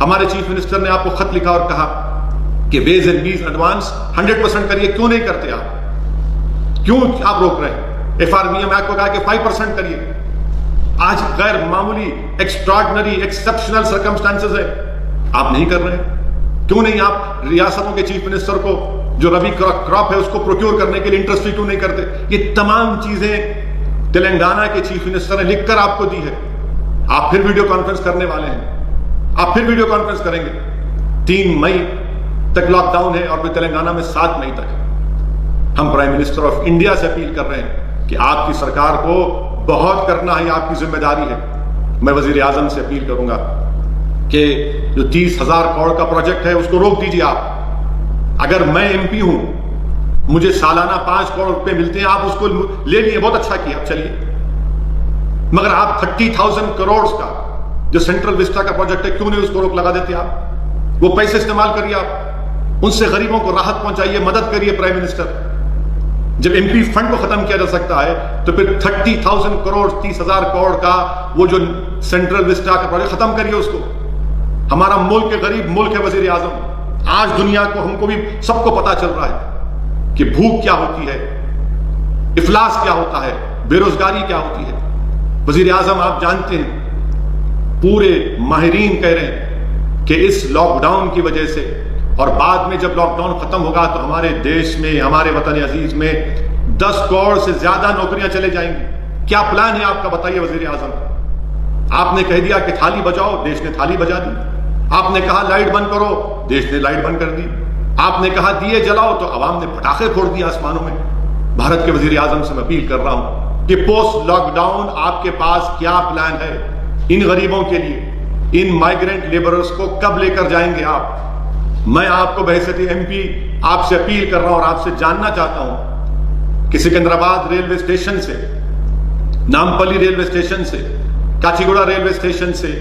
ہمارے chief minister نے آپ کو خط لکھا اور کہا کہ ویز اینڈ میز ایڈوانس 100% کریے، کیوں نہیں کرتے آپ؟ کیوں آپ روک رہے ہیں؟ FRBM ایکٹ کو کہا کہ 5% کریے. آج غیر معمولی ایکسٹراڈنری ایکسپشنل سرکمسٹانسز ہے، آپ نہیں کر رہے ہیں. کیوں نہیں آپ ریاستوں کے چیف منسٹر کو جو ربی کراپ ہے اس کو پروکیور کرنے کے لیے انٹرسٹ فری کیوں نہیں کرتے؟ یہ تمام چیزیں تلنگانہ کے چیف منسٹر نے لکھ کر آپ کو دی ہے. آپ پھر ویڈیو کانفرنس کرنے والے ہیں، آپ پھر ویڈیو کانفرنس کریں گے. 3 مئی تک لاک ڈاؤن ہے اور پھر تلنگانہ میں 7 مئی تک. ہم پرائم منسٹر آف انڈیا سے اپیل کر رہے ہیں کہ آپ کی سرکار کو بہت کرنا ہے، آپ کی ذمہ داری ہے. میں وزیر اعظم سے اپیل کروں گا کہ جو 30,000 کروڑ کا پروجیکٹ ہے اس کو روک دیجیے آپ. اگر میں MP ہوں، مجھے سالانہ 5 کروڑ روپے ملتے ہیں، آپ اس کو لے لیے، بہت اچھا کیا، چلیے. مگر آپ 30,000 کروڑ کا جو سینٹرل وسٹا کا پروجیکٹ ہے کیوں نہیں اس کو روک لگا دیتے؟ آپ وہ پیسے استعمال کریے، آپ ان سے غریبوں کو راحت پہنچائیے، مدد کریے. پرائم منسٹر، جب MP فنڈ کو ختم کیا جا سکتا ہے تو پھر 30,000 کروڑ 30,000 کروڑ کا وہ جو سینٹرل وسٹا کا پروجیکٹ ختم کریے اس کو. ہمارا ملک غریب ملک ہے وزیر اعظم. آج دنیا کو، ہم کو بھی سب کو پتا چل رہا ہے کہ بھوک کیا ہوتی ہے، افلاس کیا ہوتا ہے، بے روزگاری کیا ہوتی ہے. وزیر اعظم آپ جانتے ہیں، پورے ماہرین کہہ رہے ہیں کہ اس لاک ڈاؤن کی وجہ سے اور بعد میں جب لاک ڈاؤن ختم ہوگا تو ہمارے دیش میں، ہمارے وطن عزیز میں 10 کروڑ سے زیادہ نوکریاں چلے جائیں گی. کیا پلان ہے آپ کا؟ بتائیے وزیر اعظم. آپ نے کہہ دیا کہ تھالی بجاؤ، دیش نے تھالی بجا دی. آپ نے کہا لائٹ بند کرو، دیش نے لائٹ بند کر دی. آپ نے کہا دیے جلاؤ تو عوام نے پٹاخے پھوڑ دیا آسمانوں میں. بھارت کے وزیر اعظم سے میں اپیل کر رہا ہوں کہ پوسٹ لاک ڈاؤن آپ کے پاس کیا پلان ہے ان غریبوں کے لیے، ان مائیگرنٹ لیبررز کو کب لے کر جائیں گے آپ؟ میں آپ کو بحیثیت MP آپ سے اپیل کر رہا ہوں اور آپ سے جاننا چاہتا ہوں کہ سکندرآباد ریلوے اسٹیشن سے، نامپلی ریلوے اسٹیشن سے، کاچیگوڑا ریلوے اسٹیشن سے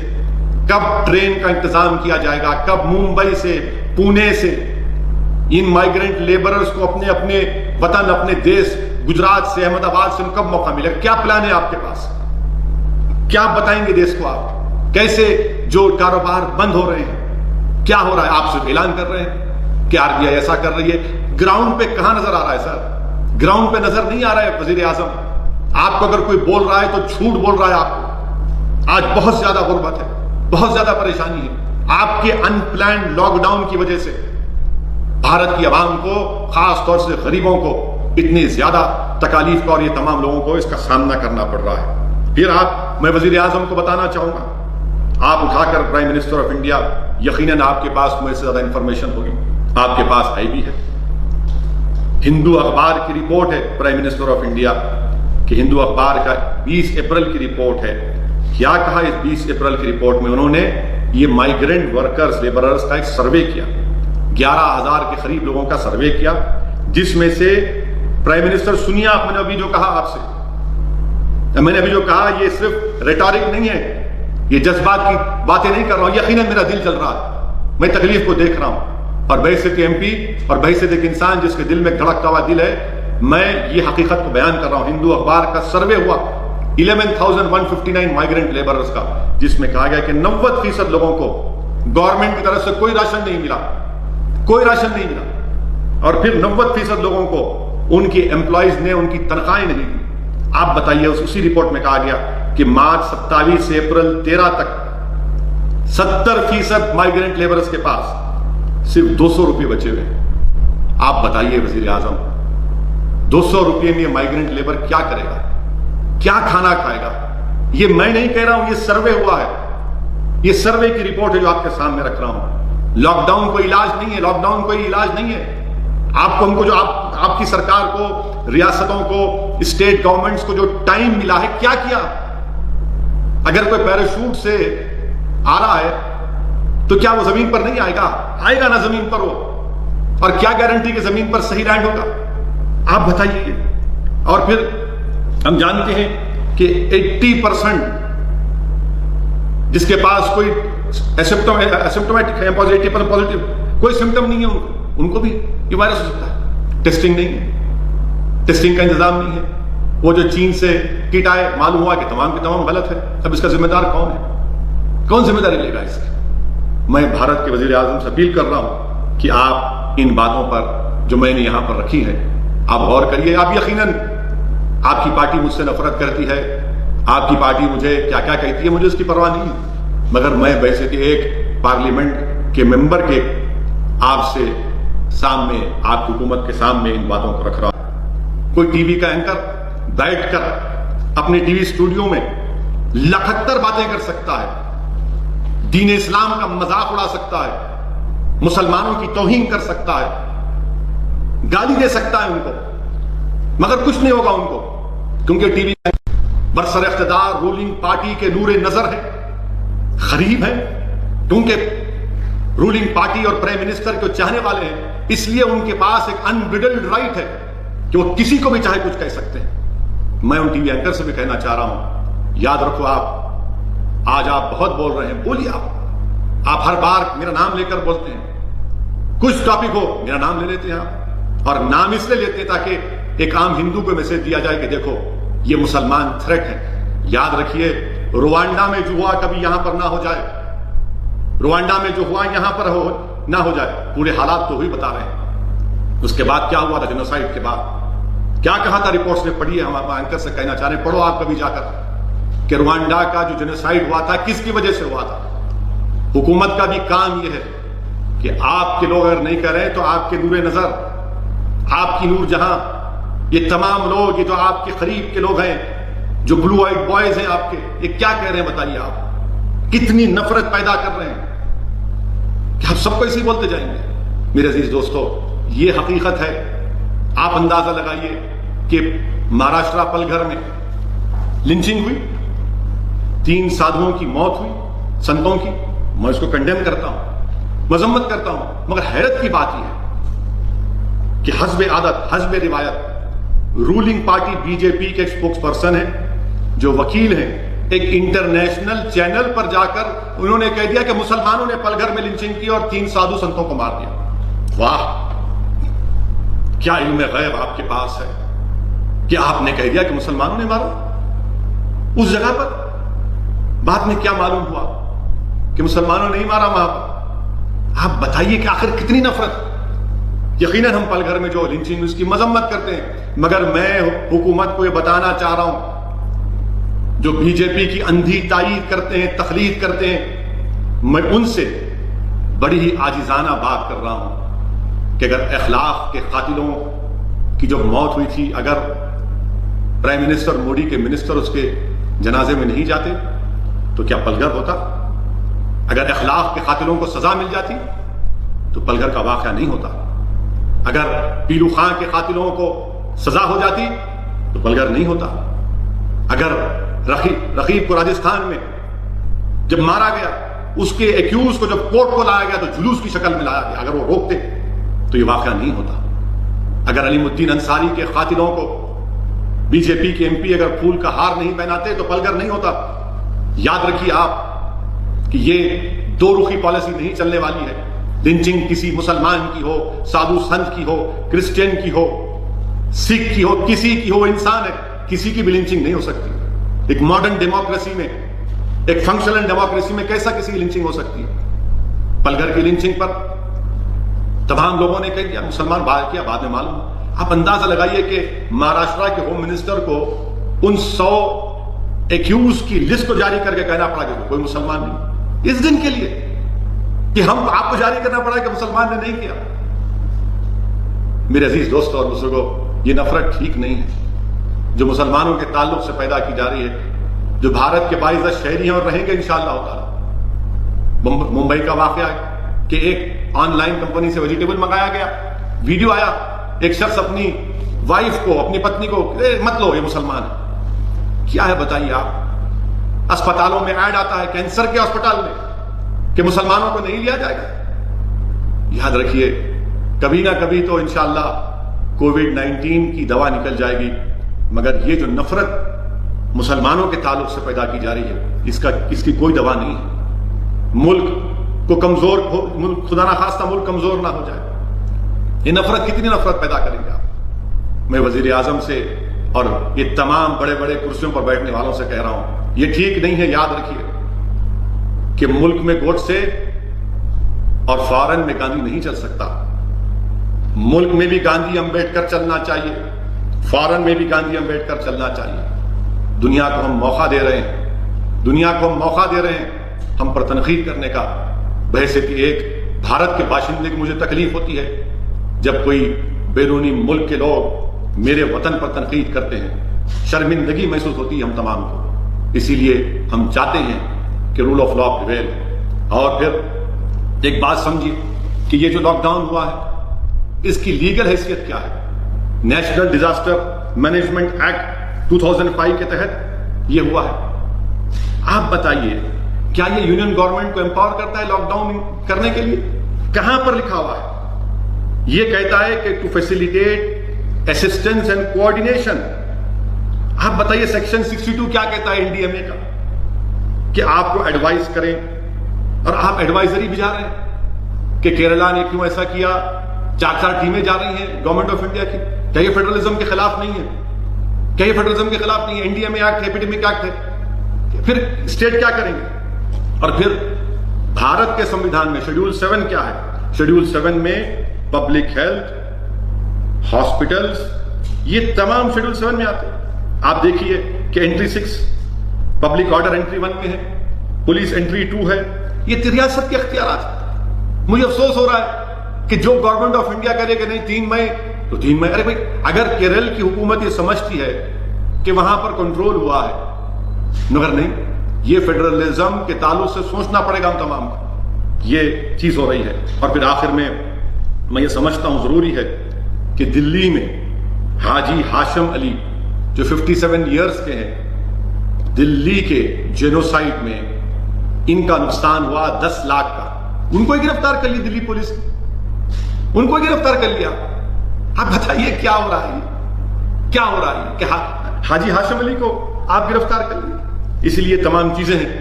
کب ٹرین کا انتظام کیا جائے گا؟ کب ممبئی سے، پونے سے ان مائیگرنٹ لیبررز کو اپنے اپنے وطن، اپنے دیش گجرات سے، احمد آباد سے کب موقع ملے گا؟ کیا پلان ہے آپ کے پاس؟ کیا بتائیں گے دیش کو آپ؟ کیسے جو کاروبار بند ہو رہے ہیں، کیا ہو رہا ہے؟ آپ صرف اعلان کر رہے ہیں کہ RBI ایسا کر رہی ہے. گراؤنڈ پہ کہاں نظر آ رہا ہے سر؟ گراؤنڈ پہ نظر نہیں آ رہا ہے وزیر اعظم. آپ کو اگر کوئی بول رہا ہے تو جھوٹ بول رہا ہے. آپ کو آج بہت زیادہ غربت ہے، بہت زیادہ پریشانی ہے. آپ کے ان پلانڈ لاک ڈاؤن کی وجہ سے بھارت کی عوام کو، خاص طور سے غریبوں کو، اتنی زیادہ تکالیف کا اور یہ تمام لوگوں کو اس کا سامنا کرنا پڑ رہا ہے. پھر میں وزیر اعظم کو بتانا چاہوں گا، آپ اٹھا کر پرائم منسٹر آف انڈیا، یقیناً آپ کے پاس مجھ سے زیادہ انفارمیشن ہوگی، آپ کے پاس آئی بھی ہے. ہندو اخبار کی رپورٹ ہے پرائم منسٹر آف انڈیا کہ ہندو اخبار کا 20 اپریل کی رپورٹ ہے. کیا کہا اس 20 اپریل کی رپورٹ میں؟ انہوں نے یہ مائیگرنٹ ورکرز، لیبررز کا ایک سروے کیا، 11,000 کے قریب لوگوں کا سروے کیا، جس میں سے پرائم منسٹر سنیے، آپ نے ابھی جو کہا، آپ سے میں نے ابھی جو کہا، یہ صرف ریٹارک نہیں ہے، یہ جذبات کی باتیں نہیں کر رہا ہوں، یقیناً میرا دل چل رہا ہے، میں تکلیف کو دیکھ رہا ہوں. اور بحیثیت MP اور بحیثیت ایک انسان جس کے دل میں دھڑکتا ہوا دل ہے، میں یہ حقیقت کو بیان کر رہا ہوں. ہندو اخبار کا سروے ہوا 11,159 مائیگرنٹ لیبررز کا، جس میں کہا گیا کہ 90% لوگوں کو گورنمنٹ کی طرف سے کوئی راشن نہیں ملا، کوئی راشن نہیں ملا. اور پھر 90% لوگوں کو ان کی امپلائیز نے ان کی تنخواہیں نہیں دی. آپ بتائیے، اسی رپورٹ میں کہا گیا کہ مارچ 27 سے اپریل 13 تک 70% مائیگرنٹ لیبررز کے پاس صرف 200 روپے بچے ہوئے. آپ بتائیے وزیر اعظم، 200 روپے میں یہ مائیگرنٹ لیبر کیا کرے گا؟ کیا کھانا کھائے گا؟ یہ میں نہیں کہہ رہا ہوں، یہ سروے ہوا ہے، یہ سروے کی رپورٹ ہے جو آپ کے سامنے رکھ رہا ہوں. لاک ڈاؤن کوئی علاج نہیں ہے، لاک ڈاؤن کوئی علاج نہیں ہے. آپ کو، ہم کو، جو آپ کی سرکار کو، ریاستوں کو، اسٹیٹ گورنمنٹس کو جو ٹائم ملا ہے، کیا کیا؟ اگر کوئی پیراشوٹ سے آ رہا ہے تو کیا وہ زمین پر نہیں آئے گا؟ آئے گا نا زمین پر وہ. اور کیا گارنٹی کہ زمین پر صحیح لینڈ ہوگا؟ آپ بتائیے. اور پھر ہم جانتے ہیں کہ 80% جس کے پاس کوئی ایسمپٹومیٹک ہے، پازیٹیو کوئی سمٹم نہیں ہے، ان کو بھی یہ وائرس ہو سکتا ہے. ٹیسٹنگ نہیں ہے، ٹیسٹنگ کا انتظام نہیں ہے. وہ جو چین سے کٹ آئے معلوم ہوا کہ تمام کے تمام غلط ہے. اب اس کا ذمہ دار کون ہے؟ کون ذمہ داری لے گا اس کی؟ میں بھارت کے وزیر اعظم سے اپیل کر رہا ہوں کہ آپ ان باتوں پر جو میں نے یہاں پر رکھی ہیں آپ غور کریے. آپ یقیناً آپ کی پارٹی مجھ سے نفرت کرتی ہے, آپ کی پارٹی مجھے کیا کیا کہتی ہے, مجھے اس کی پرواہ نہیں ہے, مگر میں ویسے کہ ایک پارلیمنٹ کے ممبر کے آپ سے سامنے, آپ کی حکومت کے سامنے ان باتوں کو رکھ رہا ہوں. کوئی ٹی وی کا اینکر بیٹھ کر اپنے ٹی وی اسٹوڈیو میں 71 باتیں کر سکتا ہے, دین اسلام کا مذاق اڑا سکتا ہے, مسلمانوں کی توہین کر سکتا ہے, گالی دے سکتا ہے ان کو, مگر کچھ نہیں ہوگا ان کو, کیونکہ ٹی وی برسر اقتدار رولنگ پارٹی کے نور نظر ہے, غریب ہے, کیونکہ رولنگ پارٹی اور پرائم منسٹر کو چاہنے والے ہیں, اس لیے ان کے پاس ایک انبریڈلڈ رائٹ ہے کہ وہ کسی کو بھی چاہے کچھ کہہ سکتے ہیں. میں ان ٹی وی اینکر سے بھی کہنا چاہ رہا ہوں, یاد رکھو آج آپ بہت بول رہے ہیں, بولیے آپ ہر بار میرا نام لے کر بولتے ہیں, کچھ ٹاپک ہو میرا نام لے لیتے ہیں آپ, اور نام اس لیے لیتے ہیں تاکہ ایک عام ہندو کو میسج دیا جائے کہ دیکھو یہ مسلمان تھریٹ ہے. یاد رکھیے روانڈا میں جو ہوا کبھی یہاں پر نہ ہو جائے, روانڈا میں جو ہوا یہاں پر نہ ہو جائے. پورے حالات تو وہی بتا رہے ہیں. اس کے بعد کیا ہوا تھا جنوسائیڈ کے بعد, کیا کہا تھا رپورٹس میں پڑھی ہے, ہم اینکر سے کہنا چاہ رہے ہیں پڑھو آپ کبھی جا کر کہ روانڈا کا جو جنوسائیڈ ہوا تھا کس کی وجہ سے ہوا تھا. حکومت کا بھی کام یہ ہے کہ آپ کے لوگ اگر نہیں کر رہے تو آپ کے نور نظر, آپ کی نور جہاں, یہ تمام لوگ, یہ جو آپ کے قریب کے لوگ ہیں, جو بلو آئیڈ بوائز ہیں آپ کے, یہ کیا کہہ رہے ہیں بتائیے آپ, کتنی نفرت پیدا کر رہے ہیں کہ آپ سب کو ایسے ہی بولتے جائیں گے. میرے عزیز دوستو, یہ حقیقت ہے. آپ اندازہ لگائیے کہ مہاراشٹرا پلگھر میں لنچنگ ہوئی, 3 سادھوؤں کی موت ہوئی, سنتوں کی. میں اس کو کنڈیم کرتا ہوں, مذمت کرتا ہوں, مگر حیرت کی بات یہ ہے کہ حسب عادت حسب روایت رولنگ پارٹی بی جے پی کے اسپوکس پرسن ہیں, جو وکیل ہیں, ایک انٹرنیشنل چینل پر جا کر انہوں نے کہہ دیا کہ مسلمانوں نے پلگھر میں لنچنگ کی اور 3 سادھو سنتوں کو مار دیا. واہ, کیا علم غیب آپ کے پاس ہے کہ آپ نے کہہ دیا کہ مسلمانوں نے مارا اس جگہ پر. بعد میں کیا معلوم ہوا کہ مسلمانوں نے نہیں مارا وہاں پر. آپ بتائیے کہ آخر کتنی نفرت. یقیناً ہم پلگھر میں جو لنچنگ اس کی مذمت کرتے ہیں, مگر میں حکومت کو یہ بتانا چاہ رہا ہوں, جو بی جے پی کی اندھی تائید کرتے ہیں, تقلید کرتے ہیں, میں ان سے بڑی ہی عاجزانہ بات کر رہا ہوں کہ اگر اخلاق کے قاتلوں کی جو موت ہوئی تھی, اگر پرائم منسٹر موڈی کے منسٹر اس کے جنازے میں نہیں جاتے تو کیا پلگھر ہوتا؟ اگر اخلاق کے قاتلوں کو سزا مل جاتی تو پلگھر کا واقعہ نہیں ہوتا. اگر پیلو خان کے قاتلوں کو سزا ہو جاتی تو پلگھر نہیں ہوتا. اگر رقیب کو راجستھان میں جب مارا گیا, اس کے ایکیوز کو جب کورٹ کو لایا گیا تو جلوس کی شکل میں لایا گیا, اگر وہ روکتے تو یہ واقعہ نہیں ہوتا. اگر علیم الدین انصاری کے قاتلوں کو بی جے پی کے ایم پی اگر پھول کا ہار نہیں پہناتے تو پلگھر نہیں ہوتا. یاد رکھیے آپ کہ یہ 2 رخی پالیسی نہیں چلنے والی ہے. لنچنگ کسی مسلمان کی ہو, سادھو سنت کی ہو, کرسچین کی ہو, سکھ کی ہو, کسی کی ہو, انسان ہے, کسی کی بھی لنچنگ نہیں ہو سکتی. ایک ماڈرن ڈیموکریسی میں, ایک فنکشنل ڈیموکریسی میں کیسا کسی کی لنچنگ ہو سکتی ہے؟ پلگھر کی لنچنگ پر تمام لوگوں نے کہہ دیا مسلمان بات کیا, بعد میں معلوم. آپ اندازہ لگائیے کہ مہاراشٹرا کے ہوم منسٹر کو ان 100 ایکیوز کی لسٹ کو جاری کر کے کہنا پڑا کہ کوئی مسلمان نہیں, اس دن کے لیے کہ آپ کو جاری کرنا پڑا کہ مسلمان نے نہیں کیا. میرے عزیز دوستوں اور بزرگوں, یہ نفرت ٹھیک نہیں ہے جو مسلمانوں کے تعلق سے پیدا کی جا رہی ہے, جو بھارت کے باعزت شہری ہیں اور رہیں گے انشاءاللہ تعالی. ممبئی کا واقعہ ہے کہ ایک آن لائن کمپنی سے ویجیٹیبل منگایا گیا, ویڈیو آیا, ایک شخص اپنی وائف کو, اپنی پتنی کو مت لو یہ مسلمان ہے. کیا ہے بتائیے آپ؟ اسپتالوں میں ایڈ آتا ہے کینسر کے ہسپتال میں کہ مسلمانوں کو نہیں لیا جائے گا. یاد رکھیے کبھی نہ کبھی تو انشاءاللہ کووڈ-19 کی دوا نکل جائے گی, مگر یہ جو نفرت مسلمانوں کے تعلق سے پیدا کی جا رہی ہے اس کی کوئی دوا نہیں ہے. ملک کو کمزور, خدا نہ خواستہ ملک کمزور نہ ہو جائے. یہ نفرت کتنی نفرت پیدا کریں گے آپ؟ میں وزیر اعظم سے اور یہ تمام بڑے بڑے کرسیوں پر بیٹھنے والوں سے کہہ رہا ہوں، یہ ٹھیک نہیں ہے. یاد رکھیے کہ ملک میں گوڈ سے اور فارن میں گاندھی نہیں چل سکتا. ملک میں بھی گاندھی امبیڈکر چلنا چاہیے، فارن میں بھی گاندھی امبیڈکر چلنا چاہیے. دنیا کو ہم موقع دے رہے ہیں، دنیا کو ہم موقع دے رہے ہیں ہم پر تنقید کرنے کا. بحیثیت ایک بھارت کے باشندے کی مجھے تکلیف ہوتی ہے جب کوئی بیرونی ملک کے لوگ میرے وطن پر تنقید کرتے ہیں، شرمندگی محسوس ہوتی ہے ہم تمام کو. اسی لیے ہم چاہتے ہیں کہ رول آف لا پریویل. اور پھر ایک بات سمجھیے کہ یہ جو لاک ڈاؤن ہوا ہے اس کی لیگل حیثیت کیا ہے. نیشنل ڈیزاسٹر مینجمنٹ ایکٹ 2005 کے تحت یہ ہوا ہے. آپ بتائیے کیا یہ یونین گورنمنٹ کو امپاور کرتا ہے لاک ڈاؤن کرنے کے لیے؟ کہاں پر لکھا ہوا ہے؟ یہ کہتا ہے کہ to facilitate assistance and coordination. آپ بتائیے سیکشن 62 کیا کہتا ہے انڈیا میں کا کہ آپ کو ایڈوائز کریں، اور آپ ایڈوائزری بھی جا رہے ہیں کہ کیرلا نے کیوں ایسا کیا. 4 ٹیمیں جا رہی ہیں گورنمنٹ آف انڈیا کی. کیا یہ فیڈرلزم کے خلاف نہیں ہے؟ کیا یہ فیڈرلزم کے خلاف نہیں ہے؟ انڈیا میں ایکٹ ہے، ایپیڈیمک ایکٹ ہے. پھر اسٹیٹ کیا کریں گے؟ اور پھر بھارت کے سمویدھان میں شیڈول 7 کیا ہے؟ شیڈول 7 میں پبلک ہیلتھ، ہاسپٹلز، یہ تمام شیڈول 7 میں آتے ہیں. آپ دیکھیے کہ انٹری 6 پبلک آرڈر انٹری 1 میں ہے، پولیس انٹری 2 ہے. یہ ریاست کے اختیارات ہیں. مجھے افسوس ہو رہا ہے کہ جو گورنمنٹ آف انڈیا کرے کہ نہیں 3 مئی تو 3 مئی. ارے بھائی اگر کیرل کی حکومت یہ سمجھتی ہے کہ وہاں پر کنٹرول ہوا ہے، مگر نہیں، یہ فیڈرلزم کے تعلق سے سوچنا پڑے گا ہم تمام کو. یہ چیز ہو رہی ہے. اور پھر آخر میں یہ سمجھتا ہوں ضروری ہے کہ دلی میں حاجی ہاشم علی جو 57 ایئرز کے ہیں، دلی کے جینوسائیڈ میں ان کا نقصان ہوا 10 لاکھ کا. ان کو ہی گرفتار کر لی دلی پولیس نے، ان کو ہی گرفتار کر لیا. آپ بتائیے کیا ہو رہا ہے؟ کیا ہو رہا ہے کہ حاجی ہاشم علی کو آپ گرفتار کر لیے؟ اس لیے تمام چیزیں ہیں.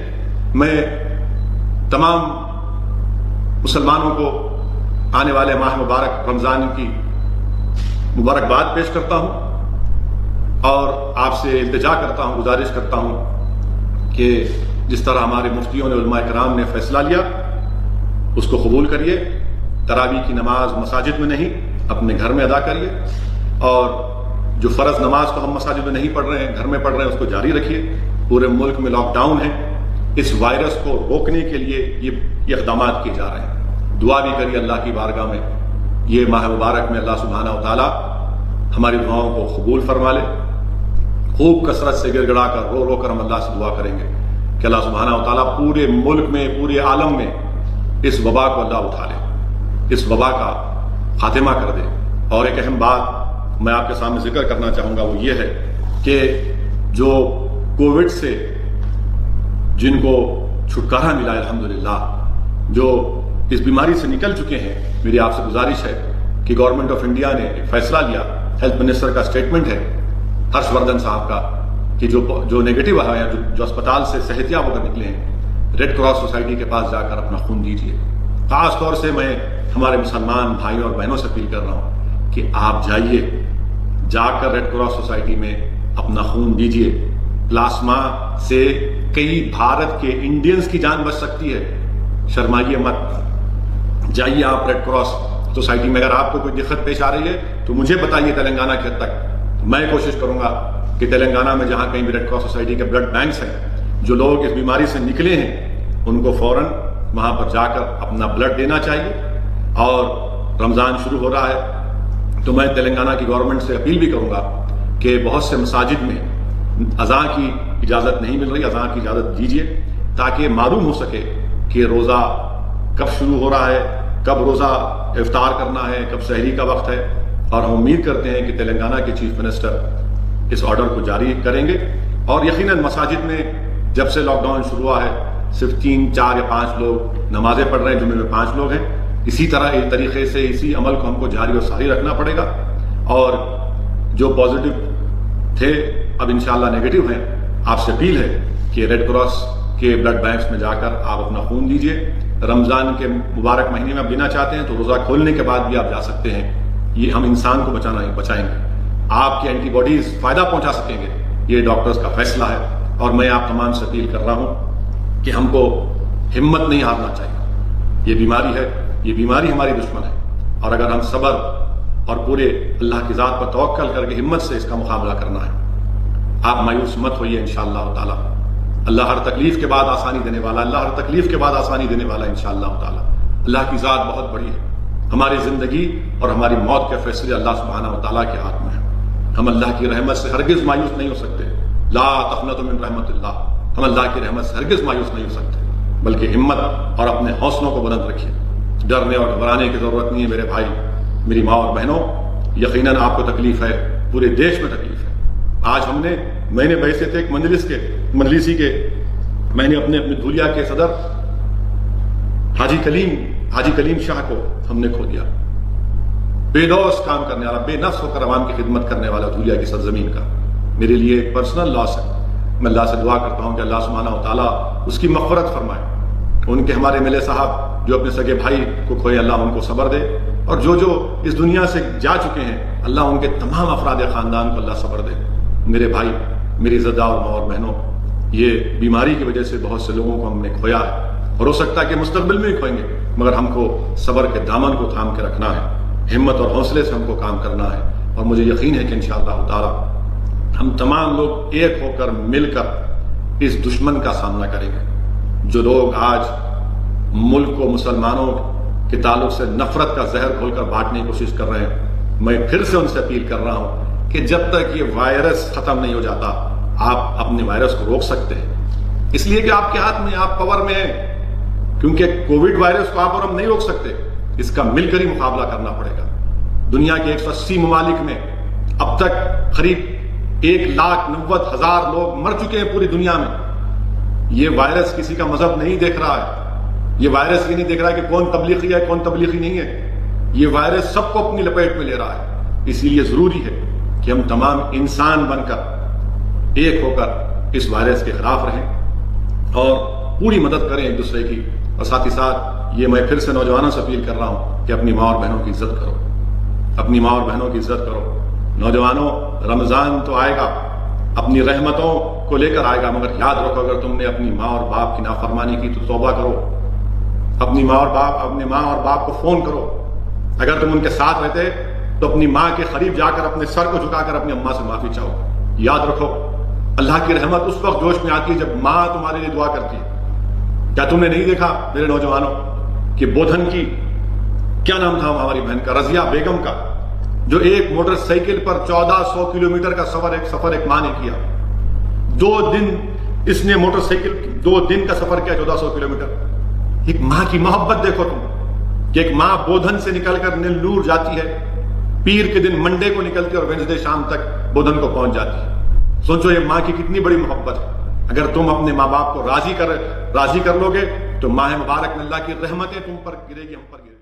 میں تمام مسلمانوں کو آنے والے ماہ مبارک رمضان کی مبارکباد پیش کرتا ہوں اور آپ سے التجا کرتا ہوں، گزارش کرتا ہوں کہ جس طرح ہمارے مفتیوں نے، علماء کرام نے فیصلہ لیا اس کو قبول کریے. تراویح کی نماز مساجد میں نہیں، اپنے گھر میں ادا کریے. اور جو فرض نماز کو ہم مساجد میں نہیں پڑھ رہے ہیں، گھر میں پڑھ رہے ہیں، اس کو جاری رکھیے. پورے ملک میں لاک ڈاؤن ہے. اس وائرس کو روکنے کے لیے یہ اقدامات کیے جا رہے ہیں. دعا بھی کریے اللہ کی بارگاہ میں یہ ماہ مبارک میں اللہ سبحانہ و تعالی ہماری دعاؤں کو قبول فرما لے. خوب کثرت سے گڑ گڑا کر رو رو کر ہم اللہ سے دعا کریں گے کہ اللہ سبحانہ و تعالیٰ پورے ملک میں، پورے عالم میں اس وبا کو اللہ اٹھا لے، اس وبا کا خاتمہ کر دے. اور ایک اہم بات میں آپ کے سامنے ذکر کرنا چاہوں گا، وہ یہ ہے کہ جو کووڈ سے جن کو چھٹکارا ملا الحمدللہ، جو اس بیماری سے نکل چکے ہیں، میری آپ سے گزارش ہے کہ گورنمنٹ آف انڈیا نے ایک فیصلہ لیا. ہیلتھ منسٹر کا اسٹیٹمنٹ ہے ہرش وردھن صاحب کا کہ جو نیگیٹو ہے یا جو اسپتال سے صحت یاب ہو کر نکلے ہیں، ریڈ کراس سوسائٹی کے پاس جا کر اپنا خون دیجیے. خاص طور سے میں ہمارے مسلمان بھائیوں اور بہنوں سے اپیل کر رہا ہوں کہ آپ جائیے، جا کر ریڈ کراس سوسائٹی میں اپنا خون دیجیے. پلاسما سے کئی بھارت کے انڈینز کی جان بچ سکتی ہے. شرمائیے مت، جائیے آپ ریڈ کراس سوسائٹی میں. اگر آپ کو کوئی دقت پیش آ رہی ہے تو مجھے بتائیے تلنگانہ کے حد تک. میں کوشش کروں گا کہ تلنگانہ میں جہاں کہیں بھی ریڈ کراس سوسائٹی کے بلڈ بینکس ہیں، جو لوگ اس بیماری سے نکلے ہیں ان کو فوراً وہاں پر جا کر اپنا بلڈ دینا چاہیے. اور رمضان شروع ہو رہا ہے تو میں تلنگانہ کی گورنمنٹ سے اپیل بھی کروں گا کہ بہت سے مساجد میں اذان کی اجازت نہیں مل رہی، اذان کی اجازت دیجیے تاکہ معلوم ہو سکے کہ روزہ کب شروع ہو رہا ہے، کب روزہ افطار کرنا ہے، کب سحری کا وقت ہے. اور ہم امید کرتے ہیں کہ تلنگانہ کے چیف منسٹر اس آرڈر کو جاری کریں گے. اور یقیناً مساجد میں جب سے لاک ڈاؤن شروع ہوا ہے صرف 3، 4 یا 5 لوگ نمازیں پڑھ رہے ہیں، جمعے میں 5 لوگ ہیں. اسی طرح ایک طریقے سے اسی عمل کو ہم کو جاری اور ساری رکھنا پڑے گا. اور جو پازیٹیو تھے اب انشاءاللہ نیگیٹو ہیں، آپ سے اپیل ہے کہ ریڈ کراس کے بلڈ بینکس میں جا کر آپ اپنا خون دیجیے. رمضان کے مبارک مہینے میں آپ دینا چاہتے ہیں تو روزہ کھولنے کے بعد بھی آپ جا سکتے ہیں. یہ ہم انسان کو بچائیں گے. آپ کی اینٹی باڈیز فائدہ پہنچا سکیں گے، یہ ڈاکٹرز کا فیصلہ ہے۔ اور میں آپ تمام سے اپیل کر رہا ہوں کہ ہم کو ہمت نہیں ہارنا چاہیے۔ یہ بیماری ہے، یہ بیماری ہماری دشمن ہے، اور اگر ہم صبر اور پورے اللہ کی ذات پر توکل کر کے ہمت سے اس کا مقابلہ کرنا ہے، آپ مایوس مت ہوئیے انشاءاللہ تعالی۔ اللہ ہر تکلیف کے بعد آسانی دینے والا، اللہ ہر تکلیف کے بعد آسانی دینے والا انشاءاللہ تعالی۔ اللہ کی ذات بہت بڑی ہے، ہماری زندگی اور ہماری موت کے فیصلے اللہ سبحانہ و تعالیٰ کے ہاتھ میں ہیں۔ ہم اللہ کی رحمت سے ہرگز مایوس نہیں ہو سکتے، لا تقنطوا من رحمت اللہ، ہم اللہ کی رحمت سے ہرگز مایوس نہیں ہو سکتے، بلکہ ہمت اور اپنے حوصلوں کو بلند رکھیے۔ ڈرنے اور گھبرانے کی ضرورت نہیں ہے میرے بھائی، میری ماں اور بہنوں، یقیناً آپ کو تکلیف ہے، پورے دیش میں تکلیف ہے۔ آج میں نے بیعت ایک مجلسی کے میں نے اپنے دھولیا کے صدر حاجی کلیم شاہ کو ہم نے کھو دیا۔ بے دوست کام کرنے والا، بے نفس ہو کر عوام کی خدمت کرنے والا دھولیا کی سرزمین کا میرے لیے ایک پرسنل لاس ہے۔ میں اللہ سے دعا کرتا ہوں کہ اللہ سبحانہ و تعالیٰ اس کی مغفرت فرمائے۔ ان کے ہمارے ملے صاحب جو اپنے سگے بھائی کو کھوئے، اللہ ان کو صبر دے، اور جو اس دنیا سے جا چکے ہیں، اللہ ان کے تمام افراد خاندان کو اللہ صبر دے۔ میرے بھائی، میری عزتدار ماں اور بہنوں، یہ بیماری کی وجہ سے بہت سے لوگوں کو ہم نے کھویا ہے، اور ہو سکتا ہے کہ مستقبل میں بھی کھوئیں گے، مگر ہم کو صبر کے دامن کو تھام کے رکھنا ہے، ہمت اور حوصلے سے ہم کو کام کرنا ہے، اور مجھے یقین ہے کہ انشاءاللہ تعالی ہم تمام لوگ ایک ہو کر مل کر اس دشمن کا سامنا کریں گے۔ جو لوگ آج ملک کو مسلمانوں کے تعلق سے نفرت کا زہر گھول کر بانٹنے کی کوشش کر رہے ہیں، میں پھر سے ان سے اپیل کر رہا ہوں کہ جب تک یہ وائرس ختم نہیں ہو جاتا، آپ اپنے وائرس کو روک سکتے ہیں، اس لیے کہ آپ کے ہاتھ میں، آپ پاور میں ہیں، کیونکہ کووڈ وائرس کو آپ اور ہم نہیں روک سکتے، اس کا مل کر ہی مقابلہ کرنا پڑے گا۔ دنیا کے 180 ممالک میں اب تک قریب 1,90,000 لوگ مر چکے ہیں پوری دنیا میں۔ یہ وائرس کسی کا مذہب نہیں دیکھ رہا ہے، یہ وائرس یہ نہیں دیکھ رہا ہے کہ کون تبلیغی ہے کون تبلیغی نہیں ہے، یہ وائرس سب کو اپنی لپیٹ میں لے رہا ہے۔ اسی لیے ضروری ہے کہ ہم تمام انسان بن کر ایک ہو کر اس وائرس کے خلاف رہیں اور پوری مدد کریں ایک دوسرے کی، اور ساتھ ہی ساتھ یہ میں پھر سے نوجوانوں سے اپیل کر رہا ہوں کہ اپنی ماں اور بہنوں کی عزت کرو، اپنی ماں اور بہنوں کی عزت کرو۔ نوجوانوں، رمضان تو آئے گا، اپنی رحمتوں کو لے کر آئے گا، مگر یاد رکھو اگر تم نے اپنی ماں اور باپ کی نافرمانی کی تو توبہ کرو، اپنی ماں اور باپ کو فون کرو۔ اگر تم ان کے ساتھ رہتے تو اپنی ماں کے قریب جا کر اپنے سر کو جھکا کر اپنی اماں سے معافی چاہو۔ یاد رکھو، اللہ کی رحمت اس وقت جوش میں آتی ہے جب ماں تمہارے لیے دعا کرتی ہے۔ کیا تم نے نہیں دیکھا میرے نوجوانوں کہ بودھن کی کیا نام تھا ہماری بہن کا، رضیہ بیگم کا، جو ایک موٹر سائیکل پر 1400 کلومیٹر کا سفر ایک ماں نے کیا۔ 2 دن اس نے موٹر سائیکل 2 دن کا سفر کیا، 1400 کلومیٹر۔ ایک ماں کی محبت دیکھو تم، کہ ایک ماں بودھن سے نکل کر نیلور جاتی ہے، پیر کے دن منڈے کو نکلتی ہے اور وینسڈے شام تک بودھن کو پہنچ جاتی ہے۔ سوچو یہ ماں کی کتنی بڑی محبت ہے۔ اگر تم اپنے ماں باپ کو راضی کر لو گے تو ماہ مبارک میں اللہ کی رحمتیں تم پر گرے گی، ہم پر گرے گی۔